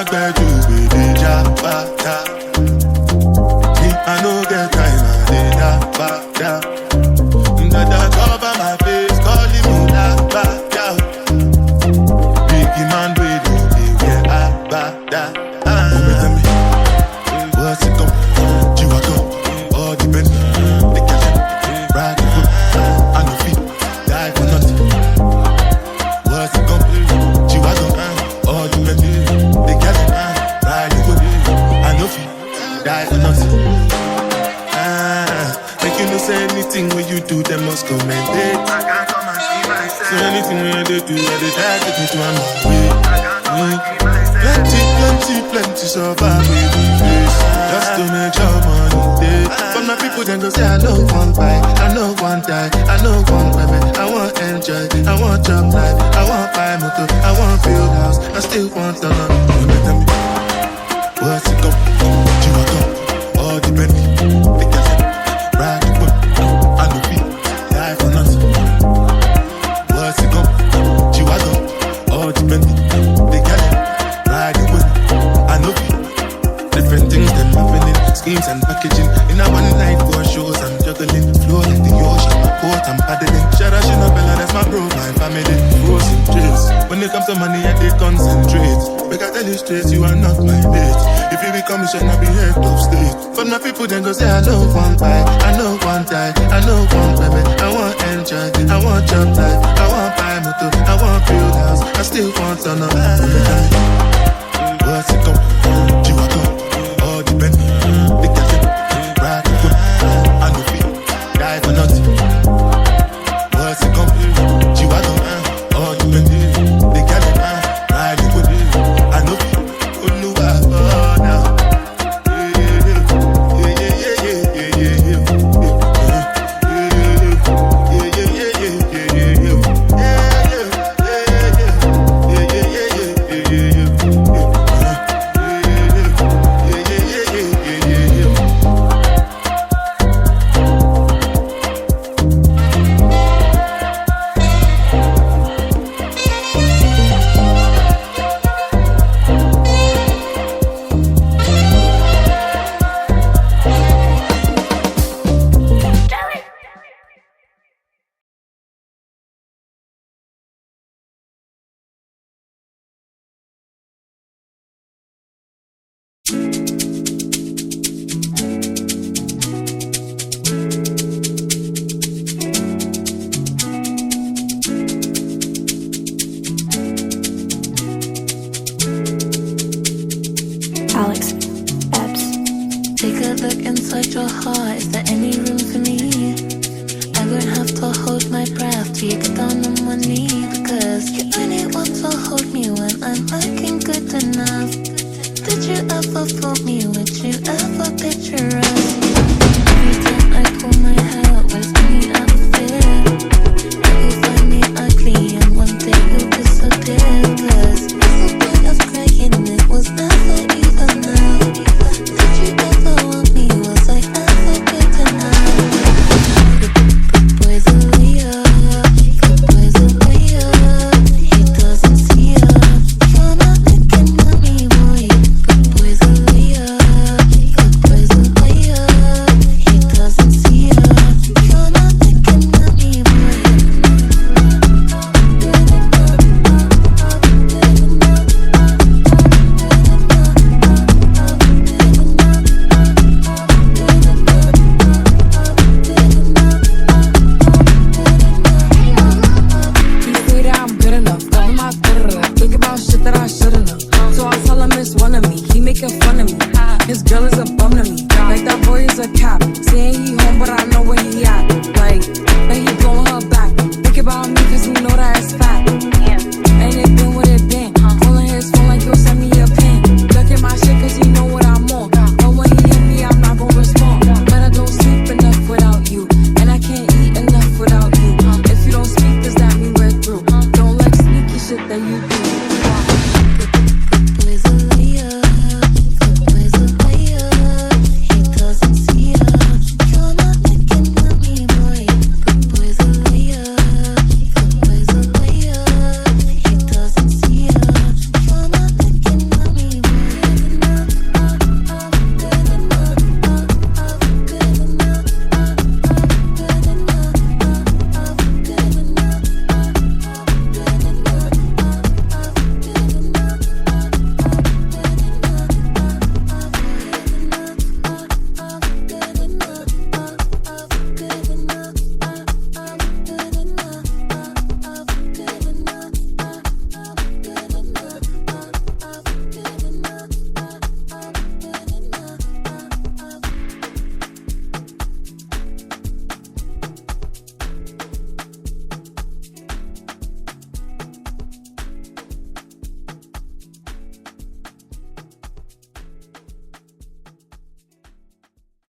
I bet you be the jabba. I no get time, I did that. Dada cover my face, calling me la. Biggie man, we don't be where I bada. Tell me, what's it come? Chihuahua, all the men, they catch it, ride the foot, I no feet, die for nothing. What's it come? Chihuahua, all the men, they catch it, ride the foot, I no feet, die for nothing. Make you no say anything when you do, they must commend it. I can't come and see myself. So anything when they do, they try to take me to another way. Plenty survive with the face. Just to make your money day. But my people then go say I know one buy, I know one die, I know one women. I want enjoy, I want job life, I want buy motor, I want build house, I still want to know. Tell me, what's it come? You are come, all the Bentley, they can say, ride the boat, I no feet, die for nothing. What's it come? You are come, all the Bentley, they can say, ride the boat. I know different things them happening, schemes and packaging. In a one night for shows, I'm juggling. Flow like the ocean, my boat, I'm paddling. Shout out Bella, that's my bro, my family. Frozen dreams. When it comes to money, I did concentrate. Make I tell you straight, you are not my mate. If you become, you should not be head of state. But my people then go say, I know one buy, I know one die, I know one women. I want enjoy, I want job life, I want buy motor, I want build house, I still want to know. What's it come? You are come, all the men, they can say, ride the foot, I no feet, die for nothing. What's it come? You are come, all the men, they can say, ride the foot, I no feet, oh now. Did you ever fool me